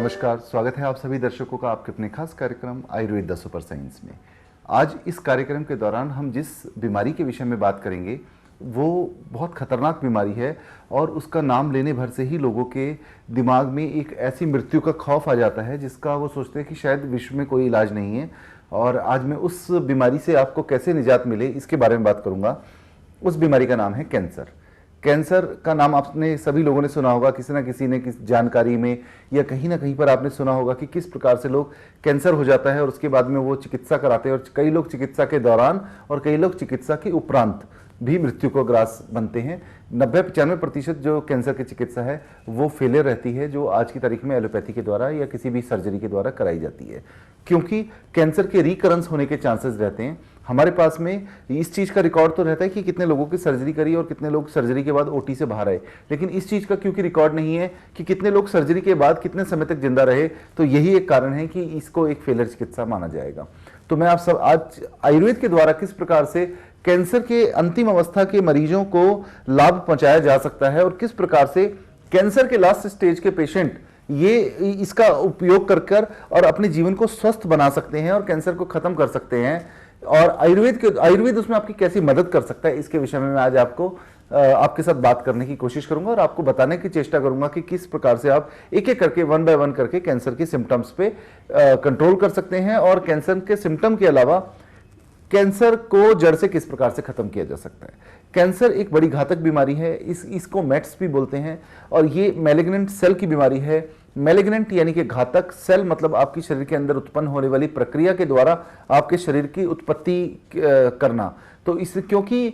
नमस्कार, स्वागत है आप सभी दर्शकों का आपके अपने खास कार्यक्रम आयुर्वेद द सुपर साइंस में। आज इस कार्यक्रम के दौरान हम जिस बीमारी के विषय में बात करेंगे वो बहुत खतरनाक बीमारी है और उसका नाम लेने भर से ही लोगों के दिमाग में एक ऐसी मृत्यु का खौफ आ जाता है जिसका वो सोचते हैं कि शायद विश्व में कोई इलाज नहीं है। और आज मैं उस बीमारी से आपको कैसे निजात मिले इसके बारे में बात करूँगा। उस बीमारी का नाम है कैंसर। कैंसर का नाम आपने सभी लोगों ने सुना होगा, किसी ना किसी ने किस जानकारी में या कहीं ना कहीं पर आपने सुना होगा कि किस प्रकार से लोग कैंसर हो जाता है और उसके बाद में वो चिकित्सा कराते हैं। और कई लोग चिकित्सा के दौरान और कई लोग चिकित्सा के उपरांत भी मृत्यु को ग्रास बनते हैं। 90-95% जो कैंसर की चिकित्सा है वो फेलियर रहती है, जो आज की तारीख में एलोपैथी के द्वारा या किसी भी सर्जरी के द्वारा कराई जाती है, क्योंकि कैंसर के रिकरेंस होने के चांसेस रहते हैं। हमारे पास में इस चीज़ का रिकॉर्ड तो रहता है कि कितने लोगों की सर्जरी करी और कितने लोग सर्जरी के बाद ओटी से बाहर आए, लेकिन इस चीज़ का क्योंकि रिकॉर्ड नहीं है कि कितने लोग सर्जरी के बाद कितने समय तक जिंदा रहे, तो यही एक कारण है कि इसको एक फेलियर चिकित्सा माना जाएगा। तो मैं आप सब आज आयुर्वेद के द्वारा किस प्रकार से कैंसर के अंतिम अवस्था के मरीजों को लाभ पहुंचाया जा सकता है और किस प्रकार से कैंसर के लास्ट स्टेज के पेशेंट ये इसका उपयोग कर और अपने जीवन को स्वस्थ बना सकते हैं और कैंसर को खत्म कर सकते हैं, और आयुर्वेद उसमें आपकी कैसी मदद कर सकता है, इसके विषय में मैं आज आपके साथ बात करने की कोशिश करूंगा और आपको बताने की चेष्टा करूंगा कि किस प्रकार से आप एक एक करके 1 बाय 1 करके कैंसर के सिम्टम्स पे कंट्रोल कर सकते हैं और कैंसर के सिम्टम के अलावा कैंसर को जड़ से किस प्रकार से खत्म किया जा सकता है। कैंसर एक बड़ी घातक बीमारी है, इसको मेट्स भी बोलते हैं, और ये मैलिग्नेंट सेल की बीमारी है। मैलिग्नेंट यानी कि घातक, सेल मतलब आपकी शरीर के अंदर उत्पन्न होने वाली प्रक्रिया के द्वारा आपके शरीर की उत्पत्ति करना। तो इस क्योंकि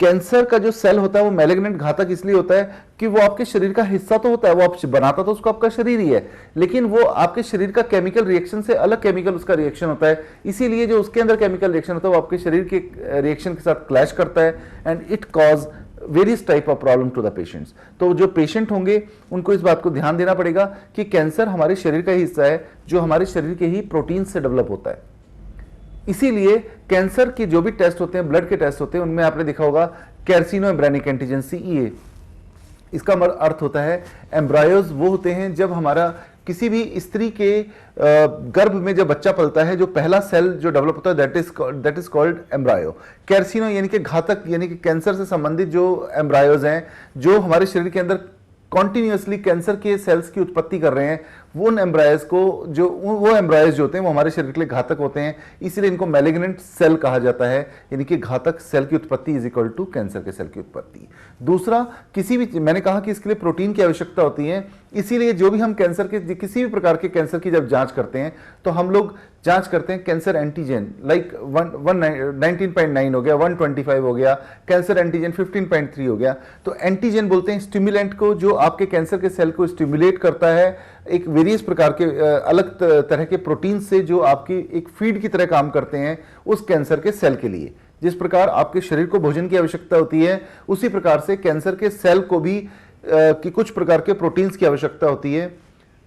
कैंसर का जो सेल होता है वो मैलिग्नेंट घातक इसलिए होता है कि वो आपके शरीर का हिस्सा तो होता है, वो आप बनाता तो उसको आपका शरीर ही है, लेकिन वो आपके शरीर का केमिकल रिएक्शन से अलग केमिकल उसका रिएक्शन होता है। इसीलिए जो उसके अंदर केमिकल रिएक्शन होता है वो आपके शरीर के रिएक्शन के साथ क्लैश करता है and it cause various type of problem to the patients. तो जो पेशेंट होंगे उनको इस बात को ध्यान देना पड़ेगा कि कैंसर हमारे शरीर का ही हिस्सा है जो हमारे शरीर के ही प्रोटीन से डेवलप होता है। इसीलिए कैंसर के जो भी टेस्ट होते हैं, ब्लड के टेस्ट होते हैं, उनमें आपने देखा होगा कार्सिनो एम्ब्रायनिक एंटीजन CEA। इसका अर्थ होता है एम्ब्रायोज वो होते हैं जब हमारा किसी भी स्त्री के गर्भ में जब बच्चा पलता है, जो पहला सेल जो डेवलप होता है दैट इज कॉल्ड एम्ब्रायो। कार्सिनो यानी कि घातक यानी कि कैंसर से संबंधित जो एम्ब्रायोज हैं जो हमारे शरीर के अंदर कॉन्टिन्यूसली कैंसर के सेल्स की उत्पत्ति कर रहे हैं, वो एम्ब्रायज जो होते हैं वो हमारे शरीर के लिए घातक होते हैं, इसलिए इनको मैलिग्नेंट सेल कहा जाता है। यानी कि घातक सेल की उत्पत्ति इज इक्वल टू कैंसर के सेल की उत्पत्ति। दूसरा, किसी भी, मैंने कहा कि इसके लिए प्रोटीन की आवश्यकता होती है, इसीलिए जो भी हम कैंसर के किसी भी प्रकार के कैंसर की जब जांच करते हैं तो हम लोग जांच करते हैं कैंसर एंटीजन, लाइक 19.9 हो गया, 125 हो गया, कैंसर एंटीजन 15.3 हो गया। तो एंटीजन बोलते हैं स्टिमुलेंट को जो आपके कैंसर के सेल को स्टिमुलेट करता है, एक वेरियस प्रकार के अलग तरह के प्रोटीन से जो आपकी एक फीड की तरह काम करते हैं उस कैंसर के सेल के लिए। जिस प्रकार आपके शरीर को भोजन की आवश्यकता होती है, उसी प्रकार से कैंसर के सेल को भी कि कुछ प्रकार के प्रोटीन्स की आवश्यकता होती है।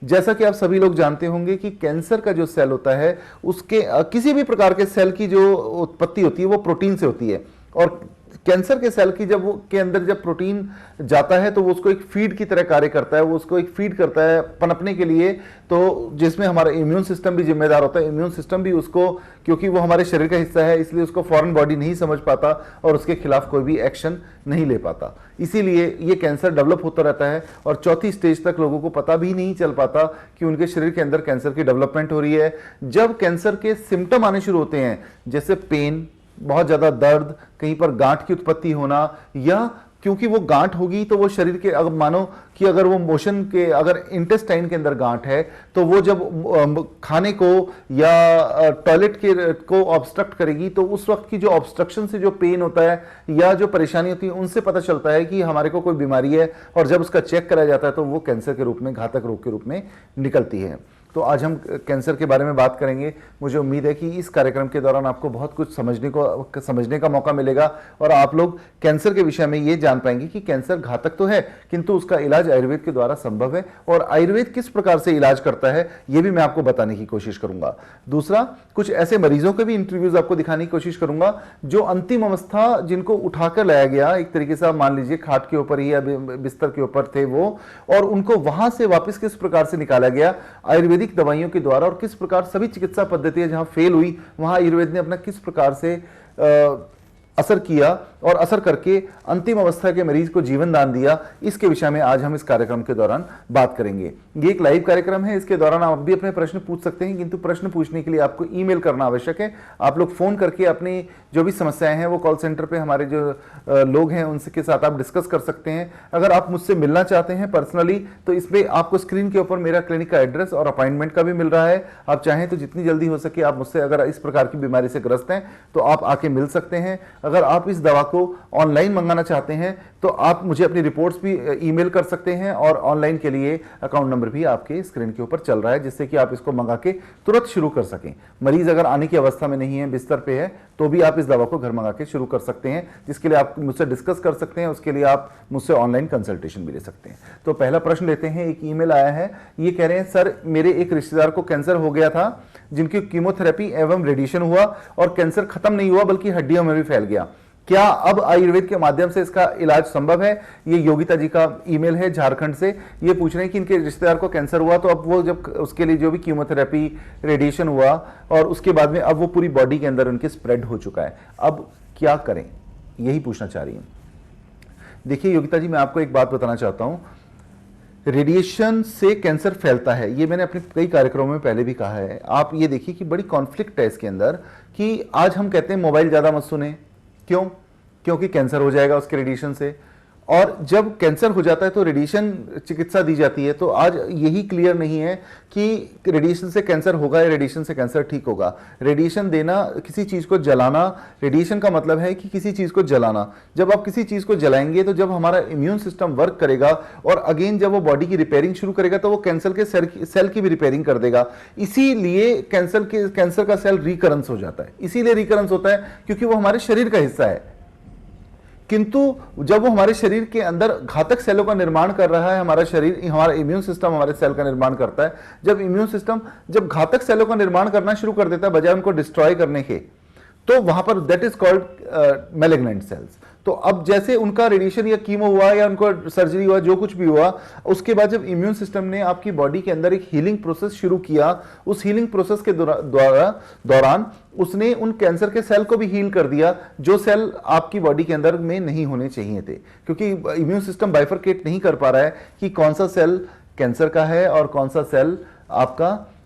जैसा कि आप सभी लोग जानते होंगे कि कैंसर का जो सेल होता है उसके किसी भी प्रकार के सेल की जो उत्पत्ति होती है वो प्रोटीन से होती है, और कैंसर के सेल की जब वो के अंदर जब प्रोटीन जाता है तो वो उसको एक फीड की तरह कार्य करता है, वो उसको एक फीड करता है पनपने के लिए, तो जिसमें हमारा इम्यून सिस्टम भी जिम्मेदार होता है। इम्यून सिस्टम भी उसको, क्योंकि वो हमारे शरीर का हिस्सा है, इसलिए उसको फॉरेन बॉडी नहीं समझ पाता और उसके खिलाफ कोई भी एक्शन नहीं ले पाता। इसीलिए ये कैंसर डेवलप होता रहता है और चौथी स्टेज तक लोगों को पता भी नहीं चल पाता कि उनके शरीर के अंदर कैंसर की डेवलपमेंट हो रही है। जब कैंसर के सिम्टम आने शुरू होते हैं, जैसे पेन, बहुत ज्यादा दर्द, कहीं पर गांठ की उत्पत्ति होना, या क्योंकि वो गांठ होगी तो वो शरीर के, अगर मानो कि अगर वो मोशन के, अगर इंटेस्टाइन के अंदर गांठ है तो वो जब खाने को या टॉयलेट के को ऑब्स्ट्रक्ट करेगी तो उस वक्त की जो ऑब्स्ट्रक्शन से जो पेन होता है या जो परेशानी होती है उनसे पता चलता है कि हमारे को कोई बीमारी है, और जब उसका चेक कराया जाता है तो वो कैंसर के रूप में, घातक रोग के रूप में निकलती है। तो आज हम कैंसर के बारे में बात करेंगे। मुझे उम्मीद है कि इस कार्यक्रम के दौरान आपको बहुत कुछ समझने का मौका मिलेगा और आप लोग कैंसर के विषय में ये जान पाएंगे कि कैंसर घातक तो है, किंतु उसका इलाज आयुर्वेद के द्वारा संभव है और आयुर्वेद किस प्रकार से इलाज करता है ये भी मैं आपको बताने की कोशिश करूंगा। दूसरा, कुछ ऐसे मरीजों के भी इंटरव्यूज आपको दिखाने की कोशिश करूंगा जो अंतिम अवस्था, जिनको उठाकर लाया गया, एक तरीके से आप मान लीजिए खाट के ऊपर ही या बिस्तर के ऊपर थे वो, और उनको वहां से वापस किस प्रकार से निकाला गया आयुर्वेदिक दवाइयों के द्वारा, और किस प्रकार सभी चिकित्सा पद्धतियां जहां फेल हुई वहां आयुर्वेद ने अपना किस प्रकार से असर किया और असर करके अंतिम अवस्था के मरीज को जीवन दान दिया। इसके विषय में आज हम इस कार्यक्रम के दौरान बात करेंगे। ये एक लाइव कार्यक्रम है, इसके दौरान आप भी अपने प्रश्न पूछ सकते हैं, किंतु प्रश्न पूछने के लिए आपको ईमेल करना आवश्यक है। आप लोग फोन करके अपनी जो भी समस्याएं हैं वो कॉल सेंटर पे हमारे जो लोग हैं उनके साथ आप डिस्कस कर सकते हैं। अगर आप मुझसे मिलना चाहते हैं पर्सनली तो इसमें आपको स्क्रीन के ऊपर मेरा क्लिनिक का एड्रेस और अपॉइंटमेंट का भी मिल रहा है। आप चाहें तो जितनी जल्दी हो सके आप मुझसे, अगर इस प्रकार की बीमारी से ग्रस्त हैं तो आप आके मिल सकते हैं। अगर आप इस दवा को ऑनलाइन मंगाना चाहते हैं तो आप मुझे अपनी रिपोर्ट्स भी ईमेल कर सकते हैं और ऑनलाइन के लिए अकाउंट नंबर भी आपके स्क्रीन के ऊपर चल रहा है, जिससे कि आप इसको मंगा के तुरंत शुरू कर सकें। मरीज अगर आने की अवस्था में नहीं है, बिस्तर पे है, तो भी आप इस दवा को घर मंगा के शुरू कर सकते हैं, जिसके लिए आप मुझसे डिस्कस कर सकते हैं। उसके लिए आप मुझसे ऑनलाइन कंसल्टेशन भी ले सकते हैं। तो पहला प्रश्न लेते हैं। एक ईमेल आया है, ये कह रहे हैं सर मेरे एक रिश्तेदार को कैंसर हो गया था जिनकी कीमोथेरेपी एवं रेडिएशन हुआ और कैंसर खत्म नहीं हुआ बल्कि हड्डियों में भी फैल गया। क्या अब आयुर्वेद के माध्यम से इसका इलाज संभव है? ये योगिता जी का ईमेल है झारखंड से। ये पूछ रहे हैं कि इनके रिश्तेदार को कैंसर हुआ तो अब वो जब उसके लिए जो भी कीमोथेरेपी रेडिएशन हुआ और उसके बाद में अब वो पूरी बॉडी के अंदर उनके स्प्रेड हो चुका है, अब क्या करें, यही पूछना चाह रही हैं। देखिए योगिता जी, मैं आपको एक बात बताना चाहता हूं, रेडिएशन से कैंसर फैलता है, ये मैंने अपने कई कार्यक्रमों में पहले भी कहा है। आप ये देखिए कि बड़ी कॉन्फ्लिक्ट है इसके अंदर कि आज हम कहते हैं मोबाइल ज्यादा मत सुने, क्यों? क्योंकि कैंसर हो जाएगा उसके रेडिएशन से, और जब कैंसर हो जाता है तो रेडिएशन चिकित्सा दी जाती है। तो आज यही क्लियर नहीं है कि रेडिएशन से कैंसर होगा या रेडिएशन से कैंसर ठीक होगा। रेडिएशन देना, किसी चीज को जलाना, रेडिएशन का मतलब है कि किसी चीज को जलाना। जब आप किसी चीज को जलाएंगे तो जब हमारा इम्यून सिस्टम वर्क करेगा और अगेन जब वो बॉडी की रिपेयरिंग शुरू करेगा तो वो कैंसर के सेल की भी रिपेयरिंग कर देगा। इसीलिए कैंसर का सेल रिकरेंस हो जाता है। इसीलिए रिकरेंस होता है क्योंकि वो हमारे शरीर का हिस्सा है, किंतु जब वो हमारे शरीर के अंदर घातक सेलों का निर्माण कर रहा है, हमारा शरीर, हमारा इम्यून सिस्टम हमारे सेल का निर्माण करता है। जब इम्यून सिस्टम जब घातक सेलों का निर्माण करना शुरू कर देता है बजाय उनको डिस्ट्रॉय करने के, तो वहां पर that is called malignant sales. तो अब जैसे उनका रेडिएशन या कीमो हुआ या उनको सर्जरी हुआ, जो कुछ भी हुआ, उसके बाद जब इम्यून सिस्टम ने आपकी बॉडी के अंदर एक हीलिंग प्रोसेस शुरू किया, उस हीलिंग प्रोसेस के दौरान उसने उन कैंसर के सेल को भी हील कर दिया जो सेल आपकी बॉडी के अंदर में नहीं होने चाहिए थे, क्योंकि इम्यून सिस्टम बाइफरकेट नहीं कर पा रहा है कि कौन सा सेल कैंसर का है और कौन सा सेल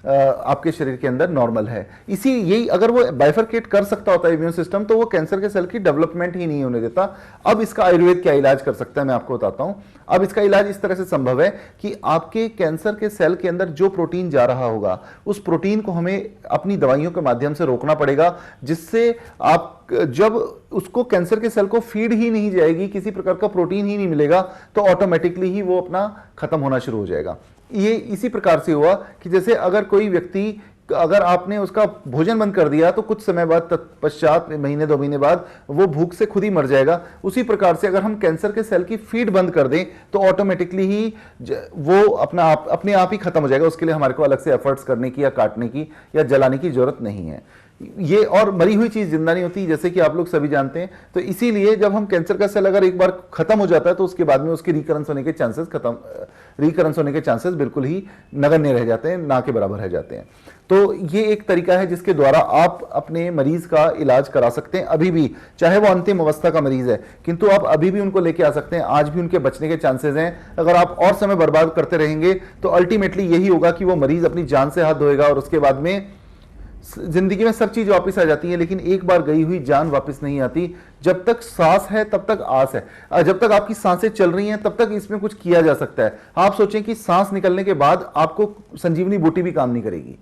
आपके शरीर के अंदर नॉर्मल है। यही अगर वो बाइफरकेट कर सकता होता है इम्यून सिस्टम, तो वो कैंसर के सेल की डेवलपमेंट ही नहीं होने देता। अब इसका आयुर्वेद क्या इलाज कर सकता है मैं आपको बताता हूं। अब इसका इलाज इस तरह से संभव है कि आपके कैंसर के सेल के अंदर जो प्रोटीन जा रहा होगा उस प्रोटीन को हमें अपनी दवाइयों के माध्यम से रोकना पड़ेगा, जिससे आप जब उसको कैंसर के सेल को फीड ही नहीं जाएगी, किसी प्रकार का प्रोटीन ही नहीं मिलेगा, तो ऑटोमेटिकली ही वो अपना खत्म होना शुरू हो जाएगा। ये इसी प्रकार से हुआ कि जैसे अगर कोई व्यक्ति, अगर आपने उसका भोजन बंद कर दिया तो कुछ समय बाद, तत्पश्चात महीने 2 महीने बाद वो भूख से खुद ही मर जाएगा। उसी प्रकार से अगर हम कैंसर के सेल की फीड बंद कर दें तो ऑटोमेटिकली ही वो अपने आप ही खत्म हो जाएगा। उसके लिए हमारे को अलग से एफर्ट्स करने की या काटने की या जलाने की जरूरत नहीं है। ये और मरी हुई चीज जिंदा नहीं होती, जैसे कि आप लोग सभी जानते हैं। तो इसीलिए जब हम कैंसर का सेल अगर एक बार खत्म हो जाता है तो उसके बाद में उसके रिकरेंस होने के चांसेस बिल्कुल ही नगण्य रह जाते हैं, ना के बराबर रह जाते हैं। तो ये एक तरीका है जिसके द्वारा आप अपने मरीज का इलाज करा सकते हैं अभी भी, चाहे वो अंतिम अवस्था का मरीज है, किंतु आप अभी भी उनको लेके आ सकते हैं। आज भी उनके बचने के चांसेस हैं। अगर आप और समय बर्बाद करते रहेंगे तो अल्टीमेटली यही होगा कि वो मरीज अपनी जान से हाथ धोएगा और उसके बाद में जिंदगी में सब चीज वापस आ जाती है, लेकिन एक बार गई हुई जान वापस नहीं आती। जब तक सांस है तब तक आस है, जब तक आपकी सांसें चल रही हैं तब तक इसमें कुछ किया जा सकता है। आप सोचें कि सांस निकलने के बाद आपको संजीवनी बूटी भी काम नहीं करेगी।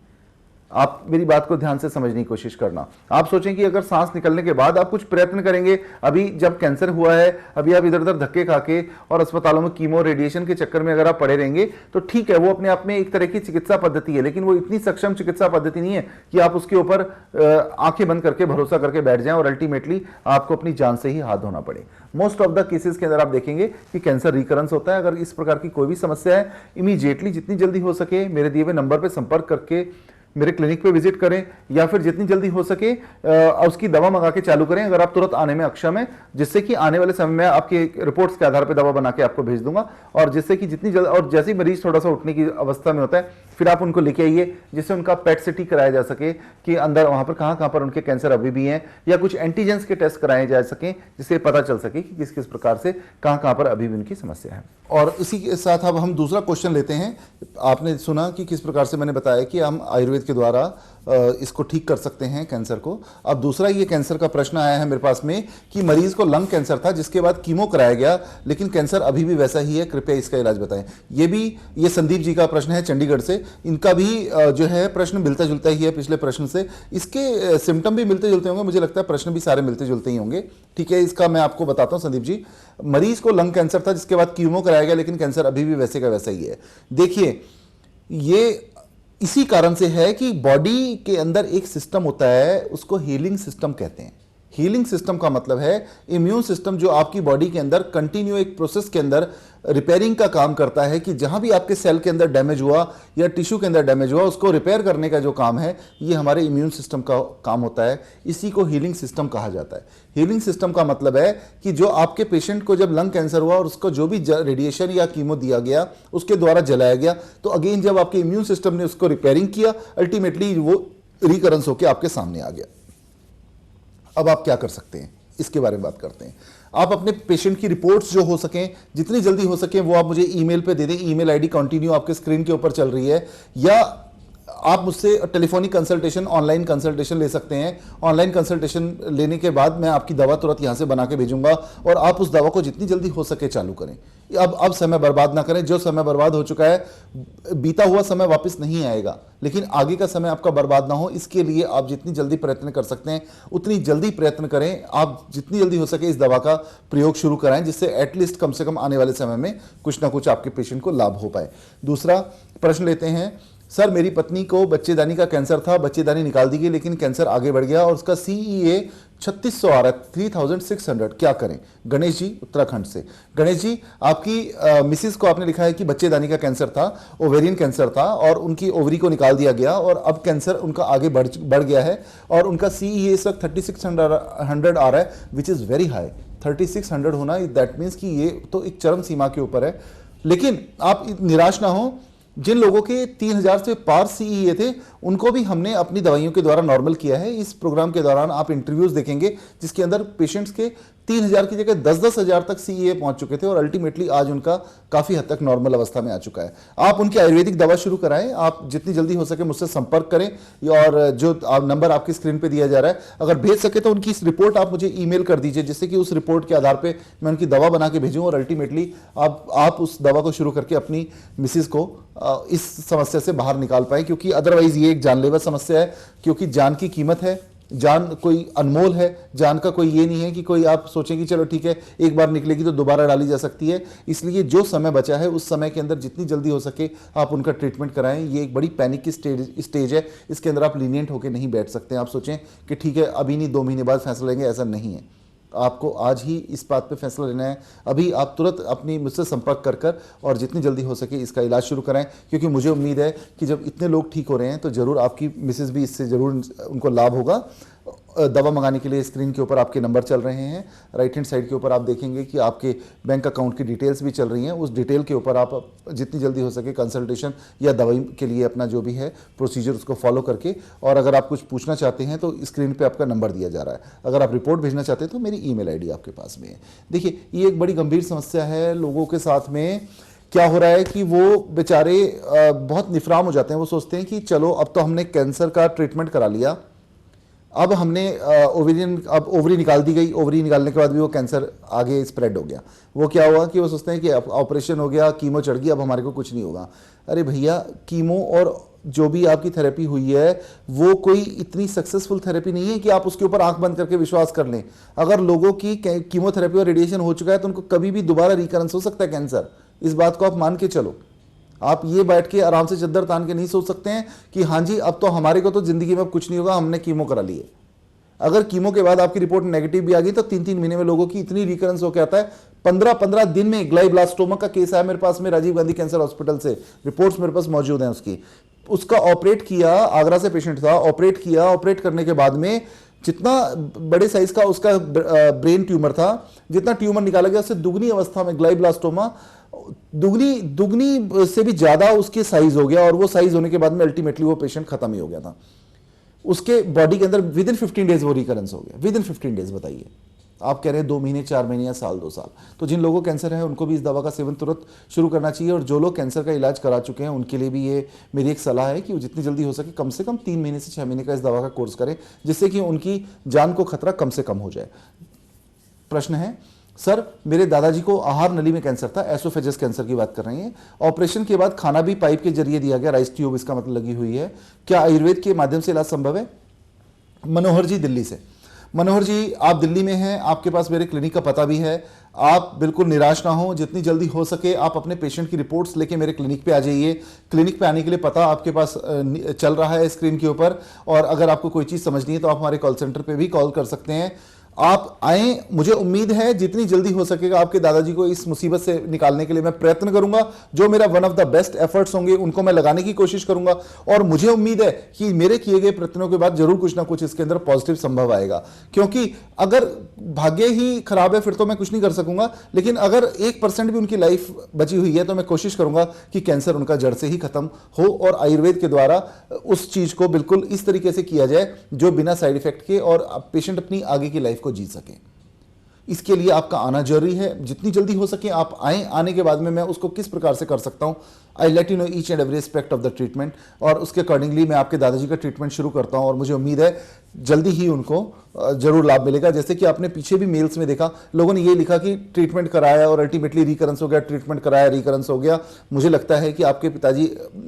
आप मेरी बात को ध्यान से समझने की कोशिश करना। आप सोचें कि अगर सांस निकलने के बाद आप कुछ प्रयत्न करेंगे, अभी जब कैंसर हुआ है, अभी आप इधर उधर धक्के खा के और अस्पतालों में कीमो रेडिएशन के चक्कर में अगर आप पड़े रहेंगे तो ठीक है, वो अपने आप में एक तरह की चिकित्सा पद्धति है, लेकिन वो इतनी सक्षम चिकित्सा पद्धति नहीं है कि आप उसके ऊपर आंखें बंद करके भरोसा करके बैठ जाएं और अल्टीमेटली आपको अपनी जान से ही हाथ धोना पड़े। मोस्ट ऑफ द केसेस के अंदर आप देखेंगे कि कैंसर रिकरेंस होता है। अगर इस प्रकार की कोई भी समस्या है, इमीडिएटली जितनी जल्दी हो सके मेरे दिए हुए नंबर पर संपर्क करके मेरे क्लिनिक पे विजिट करें, या फिर जितनी जल्दी हो सके उसकी दवा मंगा के चालू करें अगर आप तुरंत आने में अक्षम है, जिससे कि आने वाले समय में आपके रिपोर्ट्स के आधार पर दवा बना के आपको भेज दूंगा, और जिससे कि जितनी जल्द, और जैसे ही मरीज थोड़ा सा उठने की अवस्था में होता है फिर आप उनको लेके आइए, जिससे उनका पेट सिटी कराया जा सके कि अंदर वहां पर कहां पर उनके कैंसर अभी भी हैं, या कुछ एंटीजेंस के टेस्ट कराए जा सके जिससे पता चल सके कि किस किस प्रकार से कहां पर अभी भी उनकी समस्या है। और इसी के साथ अब हम दूसरा क्वेश्चन लेते हैं। आपने सुना कि किस प्रकार से मैंने बताया कि हम आयुर्वेद के द्वारा इसको ठीक कर सकते हैं कैंसर को। अब दूसरा ये कैंसर का प्रश्न आया है मेरे पास में कि मरीज को लंग कैंसर था जिसके बाद कीमो कराया गया लेकिन कैंसर अभी भी वैसा ही है, कृपया इसका इलाज बताएं। ये संदीप जी का प्रश्न है चंडीगढ़ से। इनका भी जो है प्रश्न मिलता जुलता ही है पिछले प्रश्न से, इसके सिम्टम भी मिलते जुलते होंगे, मुझे लगता है प्रश्न भी सारे मिलते जुलते ही होंगे। ठीक है, इसका मैं आपको बताता हूं संदीप जी। मरीज को लंग कैंसर था जिसके बाद कीमो कराया गया लेकिन कैंसर अभी भी वैसे का वैसा ही है। देखिए, ये इसी कारण से है कि बॉडी के अंदर एक सिस्टम होता है, उसको हीलिंग सिस्टम कहते हैं। हीलिंग सिस्टम का मतलब है इम्यून सिस्टम जो आपकी बॉडी के अंदर कंटिन्यू एक प्रोसेस के अंदर रिपेयरिंग का काम करता है कि जहां भी आपके सेल के अंदर डैमेज हुआ या टिश्यू के अंदर डैमेज हुआ उसको रिपेयर करने का जो काम है ये हमारे इम्यून सिस्टम का काम होता है। इसी को हीलिंग सिस्टम कहा जाता है। हीलिंग सिस्टम का मतलब है कि जो आपके पेशेंट को जब लंग कैंसर हुआ और उसको जो भी रेडिएशन या कीमो दिया गया उसके द्वारा जलाया गया, तो अगेन जब आपके इम्यून सिस्टम ने उसको रिपेयरिंग किया, अल्टीमेटली वो रिकरेंस होकर आपके सामने आ गया। अब आप क्या कर सकते हैं इसके बारे में बात करते हैं। आप अपने पेशेंट की रिपोर्ट्स जो हो सकें जितनी जल्दी हो सके वो आप मुझे ईमेल पे दे दें। ईमेल आईडी कंटिन्यू आपके स्क्रीन के ऊपर चल रही है, या आप मुझसे टेलीफोनिक कंसल्टेशन, ऑनलाइन कंसल्टेशन ले सकते हैं। ऑनलाइन कंसल्टेशन लेने के बाद मैं आपकी दवा तुरंत यहाँ से बना के भेजूंगा और आप उस दवा को जितनी जल्दी हो सके चालू करें। अब समय बर्बाद ना करें। जो समय बर्बाद हो चुका है, बीता हुआ समय वापस नहीं आएगा, लेकिन आगे का समय आपका बर्बाद ना हो इसके लिए आप जितनी जल्दी प्रयत्न कर सकते हैं उतनी जल्दी प्रयत्न करें। आप जितनी जल्दी हो सके इस दवा का प्रयोग शुरू कराएं, जिससे एटलीस्ट कम से कम आने वाले समय में कुछ ना कुछ आपके पेशेंट को लाभ हो पाए। दूसरा प्रश्न लेते हैं। सर, मेरी पत्नी को बच्चेदानी का कैंसर था, बच्चेदानी निकाल दी गई लेकिन कैंसर आगे बढ़ गया और उसका CEA 3600 आ रहा है, 3600, क्या करें? गणेश जी उत्तराखंड से। गणेश जी, आपकी मिसिस को आपने लिखा है कि बच्चेदानी का कैंसर था, ओवेरियन कैंसर था और उनकी ओवरी को निकाल दिया गया और अब कैंसर उनका आगे बढ़ गया है और उनका CEA इस वक्त 3600 आ रहा है, विच इज़ वेरी हाई। 3600 होना दैट मीन्स कि ये तो एक चरम सीमा के ऊपर है। लेकिन आप निराश ना हो, जिन लोगों के 3000 से पार CEA थे उनको भी हमने अपनी दवाइयों के द्वारा नॉर्मल किया है। इस प्रोग्राम के दौरान आप इंटरव्यूज देखेंगे जिसके अंदर पेशेंट्स के 3000 की जगह 10-10 हजार तक CEA पहुंच चुके थे और अल्टीमेटली आज उनका काफी हद तक नॉर्मल अवस्था में आ चुका है। आप उनकी आयुर्वेदिक दवा शुरू कराएं। आप जितनी जल्दी हो सके मुझसे संपर्क करें और जो नंबर आपकी स्क्रीन पे दिया जा रहा है, अगर भेज सके तो उनकी इस रिपोर्ट आप मुझे ईमेल कर दीजिए, जिससे कि उस रिपोर्ट के आधार पर मैं उनकी दवा बना के भेजूँ और अल्टीमेटली आप उस दवा को शुरू करके अपनी मिसिज को इस समस्या से बाहर निकाल पाए, क्योंकि अदरवाइज ये एक जानलेवा समस्या है। क्योंकि जान की कीमत है, जान कोई अनमोल है, जान का कोई ये नहीं है कि कोई आप सोचें कि चलो ठीक है एक बार निकलेगी तो दोबारा डाली जा सकती है। इसलिए जो समय बचा है उस समय के अंदर जितनी जल्दी हो सके आप उनका ट्रीटमेंट कराएं। ये एक बड़ी पैनिक की स्टेज है, इसके अंदर आप लीनियंट होकर नहीं बैठ सकते। आप सोचें कि ठीक है अभी नहीं 2 महीने बाद फैसला लेंगे, ऐसा नहीं है। आपको आज ही इस बात पे फैसला लेना है। अभी आप तुरंत अपनी मुझसे संपर्क कर और जितनी जल्दी हो सके इसका इलाज शुरू कराएं, क्योंकि मुझे उम्मीद है कि जब इतने लोग ठीक हो रहे हैं तो ज़रूर आपकी मिसेस भी इससे ज़रूर उनको लाभ होगा। दवा मंगाने के लिए स्क्रीन के ऊपर आपके नंबर चल रहे हैं। राइट हैंड साइड के ऊपर आप देखेंगे कि आपके बैंक अकाउंट की डिटेल्स भी चल रही हैं। उस डिटेल के ऊपर आप जितनी जल्दी हो सके कंसल्टेशन या दवाई के लिए अपना जो भी है प्रोसीजर उसको फॉलो करके, और अगर आप कुछ पूछना चाहते हैं तो स्क्रीन पे आपका नंबर दिया जा रहा है। अगर आप रिपोर्ट भेजना चाहते हैं तो मेरी ईमेल आईडी आपके पास में है। देखिए, ये एक बड़ी गंभीर समस्या है। लोगों के साथ में क्या हो रहा है कि वो बेचारे बहुत निफराम हो जाते हैं। वो सोचते हैं कि चलो अब तो हमने कैंसर का ट्रीटमेंट करा लिया, अब हमने ओवरी निकाल दी गई, ओवरी निकालने के बाद भी वो कैंसर आगे स्प्रेड हो गया। वो क्या हुआ कि वो सोचते हैं कि ऑपरेशन हो गया, कीमो चढ़ गई, अब हमारे को कुछ नहीं होगा। अरे भैया, कीमो और जो भी आपकी थेरेपी हुई है वो कोई इतनी सक्सेसफुल थेरेपी नहीं है कि आप उसके ऊपर आंख बंद करके विश्वास कर लें। अगर लोगों की कीमोथेरेपी और रेडिएशन हो चुका है तो उनको कभी भी दोबारा रिकरेंस हो सकता है कैंसर, इस बात को आप मान के चलो। आप ये बैठ के आराम से चद्दर तान के नहीं सोच सकते हैं कि हाँ जी अब तो हमारे को तो जिंदगी में अब कुछ नहीं होगा, हमने कीमो करा ली है। अगर कीमो के बाद आपकी रिपोर्ट नेगेटिव भी आ गई तो 3-3 महीने में लोगों की इतनी रिकरेंस होकर आता है। 15-15 दिन में ग्लाइब्लास्टोमा का केस आया मेरे पास में, राजीव गांधी कैंसर हॉस्पिटल से, रिपोर्ट्स मेरे पास मौजूद हैं उसकी। उसका ऑपरेट किया, आगरा से पेशेंट था, ऑपरेट किया, ऑपरेट करने के बाद में जितना बड़े साइज का उसका ब्रेन ट्यूमर था, जितना ट्यूमर निकाला गया उससे दुगनी अवस्था में ग्लाइब्लास्टोमा, दुगनी से भी ज्यादा उसके साइज हो गया। और वो साइज होने के बाद में अल्टीमेटली वो पेशेंट खत्म ही हो गया था। उसके बॉडी के अंदर विद इन 15 डेज वो रिकरेंस हो गया, विद इन 15 डेज। बताइए, आप कह रहे हैं 2 महीने, 4 महीने या साल, 2 साल। तो जिन लोगों को कैंसर है उनको भी इस दवा का सेवन तुरंत शुरू करना चाहिए। और जो लोग कैंसर का इलाज करा चुके हैं उनके लिए भी ये मेरी एक सलाह है कि वो जितनी जल्दी हो सके कम से कम 3 महीने से 6 महीने का इस दवा का कोर्स करें, जिससे कि उनकी जान को खतरा कम से कम हो जाए। प्रश्न है, सर मेरे दादाजी को आहार नली में कैंसर था, एसोफेजस कैंसर की बात कर रही हैं, ऑपरेशन के बाद खाना भी पाइप के जरिए दिया गया, राइस ट्यूब इसका मतलब लगी हुई है, क्या आयुर्वेद के माध्यम से इलाज संभव है? मनोहर जी दिल्ली से। मनोहर जी, आप दिल्ली में हैं, आपके पास मेरे क्लिनिक का पता भी है। आप बिल्कुल निराश ना हो, जितनी जल्दी हो सके आप अपने पेशेंट की रिपोर्ट्स लेके मेरे क्लिनिक पे आ जाइए। क्लिनिक पे आने के लिए पता आपके पास चल रहा है स्क्रीन के ऊपर। और अगर आपको कोई चीज़ समझनी है तो आप हमारे कॉल सेंटर पे भी कॉल कर सकते हैं। आप आए, मुझे उम्मीद है जितनी जल्दी हो सकेगा आपके दादाजी को इस मुसीबत से निकालने के लिए मैं प्रयत्न करूंगा। जो मेरा one of the best efforts होंगे उनको मैं लगाने की कोशिश करूंगा। और मुझे उम्मीद है कि मेरे किए गए प्रयत्नों के बाद जरूर कुछ ना कुछ इसके अंदर पॉजिटिव संभव आएगा। क्योंकि अगर भाग्य ही खराब है फिर तो मैं कुछ नहीं कर सकूंगा, लेकिन अगर 1% भी उनकी लाइफ बची हुई है तो मैं कोशिश करूंगा कि कैंसर उनका जड़ से ही खत्म हो और आयुर्वेद के द्वारा उस चीज को बिल्कुल इस तरीके से किया जाए जो बिना साइड इफेक्ट के और पेशेंट अपनी आगे की लाइफ को जी सके। इसके लिए आपका आना जरूरी है, जितनी जल्दी हो सके आप आए। आने के बाद में मैं उसको किस प्रकार से कर सकता हूं, I let you know each and every aspect of the treatment, और उसके अकॉर्डिंगली मैं आपके दादाजी का ट्रीटमेंट शुरू करता हूं। और मुझे उम्मीद है जल्दी ही उनको जरूर लाभ मिलेगा। जैसे कि आपने पीछे भी मेल्स में देखा, लोगों ने ये लिखा कि ट्रीटमेंट कराया और अल्टीमेटली रिकरेंस हो गया, ट्रीटमेंट कराया रिकरेंस हो गया। मुझे लगता है कि आपके पिताजी,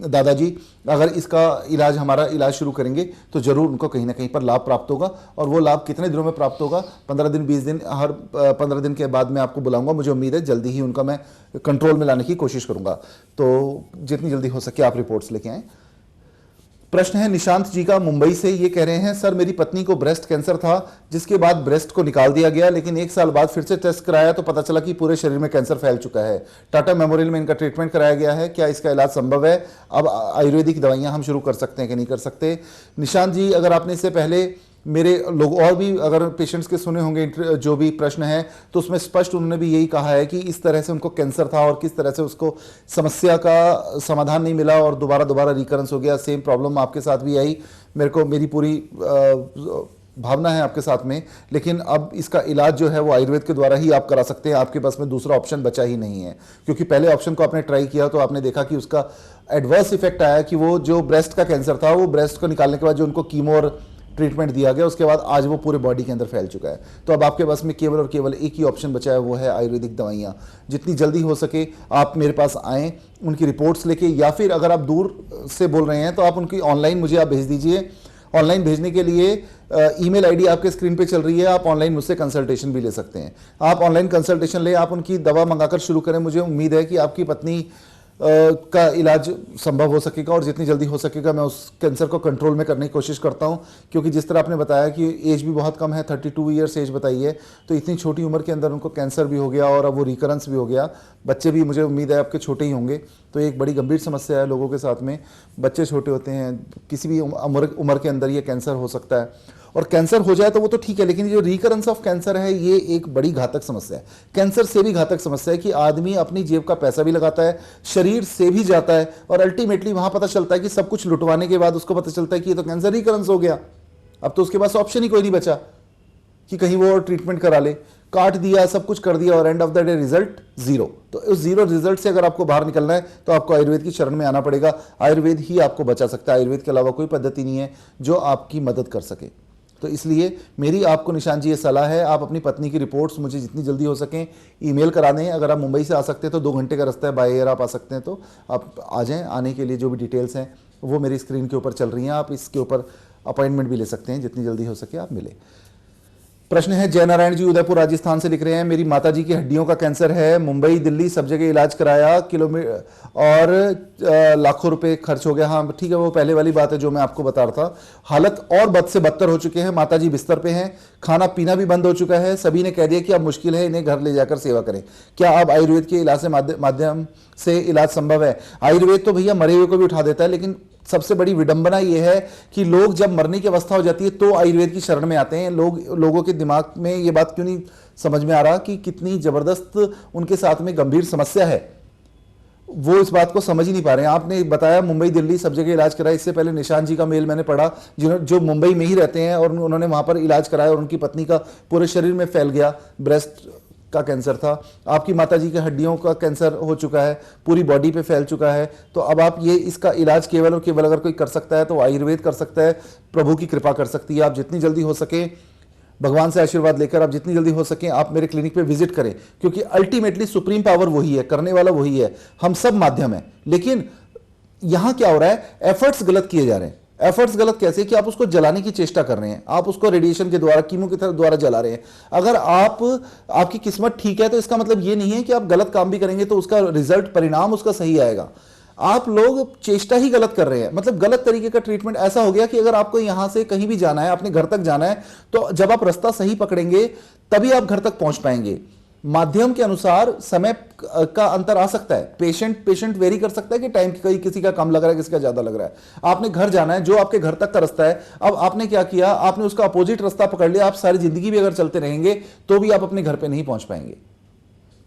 दादाजी अगर इसका इलाज, हमारा इलाज शुरू करेंगे तो जरूर उनको कहीं ना कहीं पर लाभ प्राप्त होगा। और वो लाभ कितने दिनों में प्राप्त होगा? 15 दिन, 20 दिन, हर 15 दिन के बाद मैं आपको बुलाऊंगा। मुझे उम्मीद है जल्दी ही उनका मैं कंट्रोल में लाने की कोशिश करूंगा। तो जितनी जल्दी हो सके आप रिपोर्ट्स लेके आएँ। प्रश्न है निशांत जी का, मुंबई से। ये कह रहे हैं, सर मेरी पत्नी को ब्रेस्ट कैंसर था जिसके बाद ब्रेस्ट को निकाल दिया गया, लेकिन 1 साल बाद फिर से टेस्ट कराया तो पता चला कि पूरे शरीर में कैंसर फैल चुका है। टाटा मेमोरियल में इनका ट्रीटमेंट कराया गया है, क्या इसका इलाज संभव है? अब आयुर्वेदिक दवाइयां हम शुरू कर सकते हैं कि नहीं कर सकते? निशांत जी, अगर आपने इससे पहले मेरे लोग और भी अगर पेशेंट्स के सुने होंगे जो भी प्रश्न है, तो उसमें स्पष्ट उन्होंने भी यही कहा है कि इस तरह से उनको कैंसर था और किस तरह से उसको समस्या का समाधान नहीं मिला और दोबारा रिकरेंस हो गया। सेम प्रॉब्लम आपके साथ भी आई। मेरी पूरी भावना है आपके साथ में, लेकिन अब इसका इलाज जो है वो आयुर्वेद के द्वारा ही आप करा सकते हैं। आपके पास में दूसरा ऑप्शन बचा ही नहीं है, क्योंकि पहले ऑप्शन को आपने ट्राई किया तो आपने देखा कि उसका एडवर्स इफेक्ट आया कि वो जो ब्रेस्ट का कैंसर था, वो ब्रेस्ट को निकालने के बाद जो उनको कीमो और ट्रीटमेंट दिया गया, उसके बाद आज वो पूरे बॉडी के अंदर फैल चुका है। तो अब आपके पास में केवल और केवल एक ही ऑप्शन बचा है, वो है आयुर्वेदिक दवाइयाँ। जितनी जल्दी हो सके आप मेरे पास आएँ, उनकी रिपोर्ट्स लेके, या फिर अगर आप दूर से बोल रहे हैं तो आप उनकी ऑनलाइन मुझे आप भेज दीजिए। ऑनलाइन भेजने के लिए ईमेल आईडी आपके स्क्रीन पे चल रही है, आप ऑनलाइन मुझसे कंसल्टेशन भी ले सकते हैं। आप ऑनलाइन कंसल्टेशन ले, आप उनकी दवा मंगाकर शुरू करें। मुझे उम्मीद है कि आपकी पत्नी का इलाज संभव हो सकेगा और जितनी जल्दी हो सकेगा मैं उस कैंसर को कंट्रोल में करने की कोशिश करता हूं। क्योंकि जिस तरह आपने बताया कि एज भी बहुत कम है, 32 ईयर्स एज बताई है, तो इतनी छोटी उम्र के अंदर उनको कैंसर भी हो गया और अब वो रिकरेंस भी हो गया। बच्चे भी मुझे उम्मीद है आपके छोटे ही होंगे, तो एक बड़ी गंभीर समस्या है लोगों के साथ में। बच्चे छोटे होते हैं, किसी भी उम्र के अंदर ये कैंसर हो सकता है। और कैंसर हो जाए तो वो तो ठीक है, लेकिन जो रिकरेंस ऑफ कैंसर है ये एक बड़ी घातक समस्या है। कैंसर से भी घातक समस्या है कि आदमी अपनी जेब का पैसा भी लगाता है, शरीर से भी जाता है, और अल्टीमेटली वहां पता चलता है कि सब कुछ लुटवाने के बाद उसको पता चलता है कि ये तो कैंसर रिकरेंस हो गया। अब तो उसके पास ऑप्शन ही कोई नहीं बचा कि कहीं वो और ट्रीटमेंट करा ले। काट दिया, सब कुछ कर दिया, और end of the day result zero. तो उस जीरो रिजल्ट से अगर आपको बाहर निकलना है तो आपको आयुर्वेद की शरण में आना पड़ेगा। आयुर्वेद ही आपको बचा सकता है, आयुर्वेद के अलावा कोई पद्धति नहीं है जो आपकी मदद कर सके। तो इसलिए मेरी आपको निशान जी ये सलाह है, आप अपनी पत्नी की रिपोर्ट्स मुझे जितनी जल्दी हो सकें ईमेल करा दें। अगर आप मुंबई से आ सकते हैं तो 2 घंटे का रास्ता है, बाय एयर आप आ सकते हैं तो आप आ जाएं। आने के लिए जो भी डिटेल्स हैं वो मेरी स्क्रीन के ऊपर चल रही हैं, आप इसके ऊपर अपॉइंटमेंट भी ले सकते हैं, जितनी जल्दी हो सके आप मिले। प्रश्न है जय नारायण जी, उदयपुर राजस्थान से लिख रहे हैं, मेरी माताजी की हड्डियों का कैंसर है, मुंबई दिल्ली सब जगह इलाज कराया, किलोमीटर और लाखों रुपए खर्च हो गया। हाँ ठीक है, वो पहले वाली बात है जो मैं आपको बता रहा था। हालत और बद से बदतर हो चुके हैं, माताजी बिस्तर पे हैं, खाना पीना भी बंद हो चुका है, सभी ने कह दिया कि अब मुश्किल है, इन्हें घर ले जाकर सेवा करें। क्या अब आयुर्वेद के इलाज से माध्यम से इलाज संभव है? आयुर्वेद तो भैया मरे हुए को भी उठा देता है, लेकिन सबसे बड़ी विडंबना यह है कि लोग जब मरने की अवस्था हो जाती है तो आयुर्वेद की शरण में आते हैं। लोगों के दिमाग में ये बात क्यों नहीं समझ में आ रहा कि कितनी जबरदस्त उनके साथ में गंभीर समस्या है, वो इस बात को समझ ही नहीं पा रहे हैं। आपने बताया मुंबई दिल्ली सब जगह इलाज कराया, इससे पहले निशान जी का मेल मैंने पढ़ा जो मुंबई में ही रहते हैं और उन्होंने वहां पर इलाज कराया और उनकी पत्नी का पूरे शरीर में फैल गया, ब्रेस्ट का कैंसर था। आपकी माताजी के हड्डियों का कैंसर हो चुका है, पूरी बॉडी पे फैल चुका है। तो अब आप ये इसका इलाज केवल और केवल अगर कोई कर सकता है तो आयुर्वेद कर सकता है, प्रभु की कृपा कर सकती है। आप जितनी जल्दी हो सके भगवान से आशीर्वाद लेकर आप जितनी जल्दी हो सके आप मेरे क्लिनिक पे विजिट करें, क्योंकि अल्टीमेटली सुप्रीम पावर वही है, करने वाला वही है, हम सब माध्यम है। लेकिन यहां क्या हो रहा है, एफर्ट्स गलत किए जा रहे हैं। एफर्ट्स गलत कैसे कि आप उसको जलाने की चेष्टा कर रहे हैं, आप उसको रेडिएशन के द्वारा, कीमो के द्वारा जला रहे हैं। अगर आपकी किस्मत ठीक है तो इसका मतलब ये नहीं है कि आप गलत काम भी करेंगे तो उसका रिजल्ट, परिणाम उसका सही आएगा। आप लोग चेष्टा ही गलत कर रहे हैं, मतलब गलत तरीके का ट्रीटमेंट। ऐसा हो गया कि अगर आपको यहां से कहीं भी जाना है, अपने घर तक जाना है, तो जब आप रास्ता सही पकड़ेंगे तभी आप घर तक पहुंच पाएंगे। माध्यम के अनुसार समय का अंतर आ सकता है, पेशेंट वेरी कर सकता है कि टाइम किसी का कम लग रहा है, किसी का ज्यादा लग रहा है। आपने घर जाना है, जो आपके घर तक का रास्ता है, अब आपने क्या किया, आपने उसका अपोजिट रास्ता पकड़ लिया। आप सारी जिंदगी भी अगर चलते रहेंगे तो भी आप अपने घर पे नहीं पहुंच पाएंगे,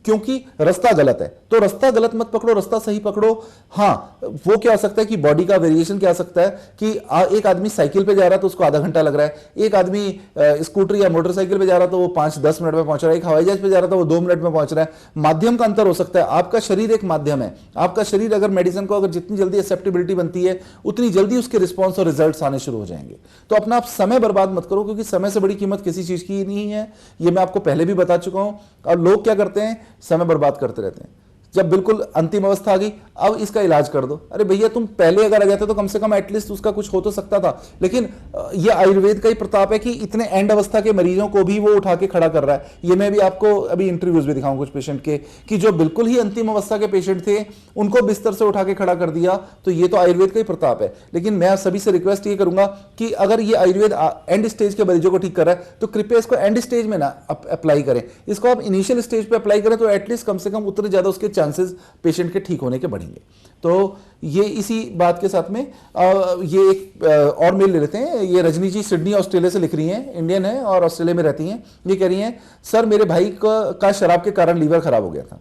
क्योंकि रास्ता गलत है। तो रास्ता गलत मत पकड़ो, रास्ता सही पकड़ो। हाँ, वो क्या हो सकता है कि बॉडी का वेरिएशन क्या हो सकता है कि एक आदमी साइकिल पे जा रहा है तो उसको आधा घंटा लग रहा है, एक आदमी स्कूटर या मोटरसाइकिल पे जा रहा तो वो 5-10 मिनट में पहुंच रहा है, एक हवाई जहाज पे जा रहा था वो 2 मिनट में पहुंच रहा है। माध्यम का अंतर हो सकता है। आपका शरीर एक माध्यम है। आपका शरीर अगर मेडिसिन को अगर जितनी जल्दी एक्सेप्टेबिलिटी बनती है उतनी जल्दी उसके रिस्पॉन्स और रिजल्ट आने शुरू हो जाएंगे। तो अपना आप समय बर्बाद मत करो, क्योंकि समय से बड़ी कीमत किसी चीज की नहीं है। ये मैं आपको पहले भी बता चुका हूं। और लोग क्या करते हैं, समय बर्बाद करते रहते हैं। जब बिल्कुल अंतिम अवस्था आ गई, अब इसका इलाज कर दो। अरे भैया, तुम पहले अगर आ गए थे तो कम से कम एटलीस्ट उसका कुछ हो तो सकता था। लेकिन ये आयुर्वेद का ही प्रताप है कि इतने एंड अवस्था के मरीजों को भी वो उठा के खड़ा कर रहा है। ये मैं भी आपको अभी इंटरव्यूज भी दिखाऊंगा कुछ पेशेंट के, कि जो बिल्कुल ही अंतिम अवस्था के पेशेंट थे उनको बिस्तर से उठा के खड़ा कर दिया। तो ये तो आयुर्वेद का ही प्रताप है। लेकिन मैं सभी से रिक्वेस्ट ये करूंगा कि अगर ये आयुर्वेद एंड स्टेज के मरीजों को ठीक कर रहा है तो कृपया इसको एंड स्टेज में ना अप्लाई करें। इसको आप इनिशियल स्टेज पे अप्लाई करें तो एटलीस्ट कम से कम उतने ज्यादा उसके चांसेस पेशेंट के ठीक होने के बढ़ेंगे। तो ये इसी बात के साथ में ये एक और मेल ले लेते हैं। ये रजनी जी सिडनी ऑस्ट्रेलिया से लिख रही हैं, इंडियन है और ऑस्ट्रेलिया में रहती हैं। ये कह रही हैं, सर मेरे भाई का शराब के कारण लीवर खराब हो गया था,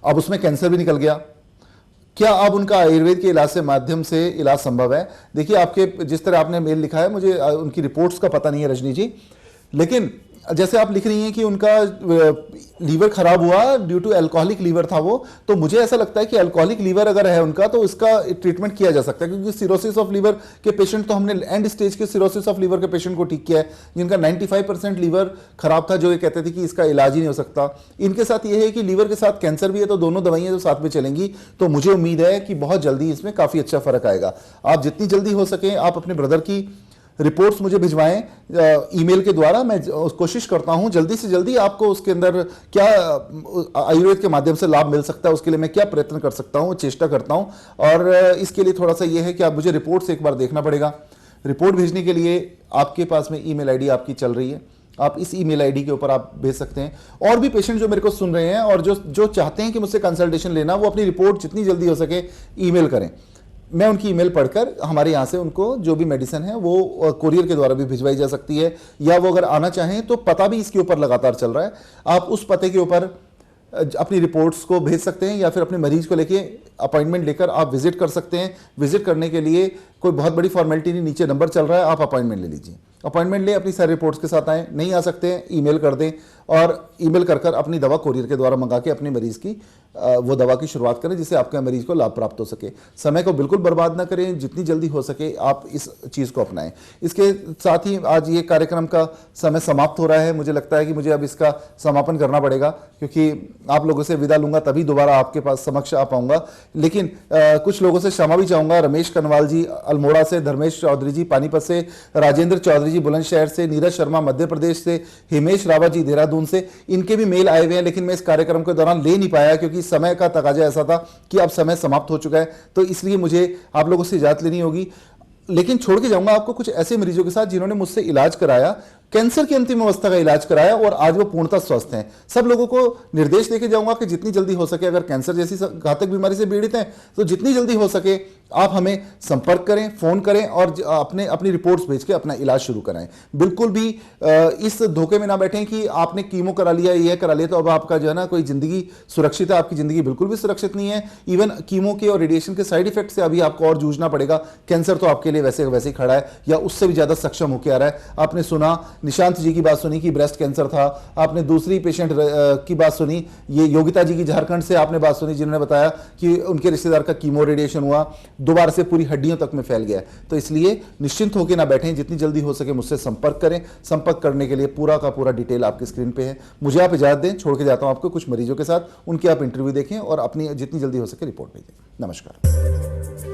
अब उसमें कैंसर भी निकल गया। क्या अब उनका आयुर्वेद के इलाज से माध्यम से इलाज संभव है? देखिए, आपके जिस तरह आपने मेल लिखा है, मुझे उनकी रिपोर्ट्स का पता नहीं है रजनी जी, लेकिन जैसे आप लिख रही हैं कि उनका लीवर खराब हुआ ड्यू टू अल्कोहलिक लीवर था वो, तो मुझे ऐसा लगता है कि अल्कोहलिक लीवर अगर है उनका तो इसका ट्रीटमेंट किया जा सकता है। क्योंकि सिरोसिस ऑफ लीवर के पेशेंट तो हमने एंड स्टेज के सिरोसिस ऑफ लीवर के पेशेंट को ठीक किया है, जिनका 95% लीवर खराब था, जो ये कहते थे कि इसका इलाज ही नहीं हो सकता। इनके साथ ये है कि लीवर के साथ कैंसर भी है, तो दोनों दवाइयां जो साथ में चलेंगी, तो मुझे उम्मीद है कि बहुत जल्दी इसमें काफी अच्छा फर्क आएगा। आप जितनी जल्दी हो सके आप अपने ब्रदर की रिपोर्ट्स मुझे भिजवाएं ईमेल के द्वारा। मैं कोशिश करता हूं जल्दी से जल्दी आपको उसके अंदर क्या आयुर्वेद के माध्यम से लाभ मिल सकता है, उसके लिए मैं क्या प्रयत्न कर सकता हूं, चेष्टा करता हूं। और इसके लिए थोड़ा सा ये है कि आप मुझे रिपोर्ट्स एक बार देखना पड़ेगा। रिपोर्ट भेजने के लिए आपके पास में ईमेल आईडी आपकी चल रही है, आप इस ईमेल आईडी के ऊपर आप भेज सकते हैं। और भी पेशेंट जो मेरे को सुन रहे हैं और जो चाहते हैं कि मुझसे कंसल्टेशन लेना, वो अपनी रिपोर्ट जितनी जल्दी हो सके ईमेल करें। मैं उनकी ईमेल पढ़कर हमारे यहाँ से उनको जो भी मेडिसिन है वो कोरियर के द्वारा भी भिजवाई जा सकती है, या वो अगर आना चाहें तो पता भी इसके ऊपर लगातार चल रहा है, आप उस पते के ऊपर अपनी रिपोर्ट्स को भेज सकते हैं, या फिर अपने मरीज को लेके अपॉइंटमेंट लेकर आप विजिट कर सकते हैं। विजिट करने के लिए कोई बहुत बड़ी फॉर्मेलिटी नहीं, नीचे नंबर चल रहा है, आप अपॉइंटमेंट ले लीजिए। अपॉइंटमेंट लें, अपनी सारी रिपोर्ट्स के साथ आएँ, नहीं आ सकते हैं ईमेल कर दें और ईमेल कर कर अपनी दवा कोरियर के द्वारा मंगा के अपने मरीज की वो दवा की शुरुआत करें जिससे आपके मरीज को लाभ प्राप्त हो सके। समय को बिल्कुल बर्बाद ना करें, जितनी जल्दी हो सके आप इस चीज़ को अपनाएं। इसके साथ ही आज ये कार्यक्रम का समय समाप्त हो रहा है। मुझे लगता है कि मुझे अब इसका समापन करना पड़ेगा क्योंकि आप लोगों से विदा लूंगा तभी दोबारा आपके पास समक्ष आ पाऊंगा। लेकिन कुछ लोगों से क्षमा भी चाहूंगा। रमेश कनवाल जी अल्मोड़ा से, धर्मेश चौधरी जी पानीपत से, राजेंद्र चौधरी जी बुलंदशहर से, नीरज शर्मा मध्य प्रदेश से, हिमेश रावत जी देहरादून से, इनके भी मेल आए हुए हैं लेकिन मैं इस कार्यक्रम के दौरान ले नहीं पाया क्योंकि समय का तकाजा ऐसा था कि अब समय समाप्त हो चुका है, तो इसलिए मुझे आप लोगों से इजाजत लेनी होगी। लेकिन छोड़ के जाऊंगा आपको कुछ ऐसे मरीजों के साथ जिन्होंने मुझसे इलाज कराया, कैंसर की अंतिम अवस्था का इलाज कराया और आज वो पूर्णतः स्वस्थ हैं। सब लोगों को निर्देश देके जाऊंगा कि जितनी जल्दी हो सके, अगर कैंसर जैसी घातक बीमारी से पीड़ित हैं तो जितनी जल्दी हो सके आप हमें संपर्क करें, फोन करें और अपनी रिपोर्ट्स भेज के अपना इलाज शुरू कराएं। बिल्कुल भी इस धोखे में ना बैठें कि आपने कीमो करा लिया, यह करा लिया तो अब आपका जो है ना कोई जिंदगी सुरक्षित है। आपकी जिंदगी बिल्कुल भी सुरक्षित नहीं है। इवन कीमो के और रेडिएशन के साइड इफेक्ट से अभी आपको और जूझना पड़ेगा। कैंसर तो आपके लिए वैसे वैसे ही खड़ा है या उससे भी ज्यादा सक्षम होकर आ रहा है। आपने सुना निशांत जी की बात सुनी कि ब्रेस्ट कैंसर था, आपने दूसरी पेशेंट की बात सुनी, ये योगिता जी की झारखंड से आपने बात सुनी जिन्होंने बताया कि उनके रिश्तेदार का कीमो रेडिएशन हुआ, दोबारा से पूरी हड्डियों तक में फैल गया है। तो इसलिए निश्चिंत होकर ना बैठें, जितनी जल्दी हो सके मुझसे संपर्क करें। संपर्क करने के लिए पूरा का पूरा डिटेल आपकी स्क्रीन पे है। मुझे आप इजाजत दें, छोड़ के जाता हूं आपको कुछ मरीजों के साथ, उनके आप इंटरव्यू देखें और अपनी जितनी जल्दी हो सके रिपोर्ट भेजें। नमस्कार।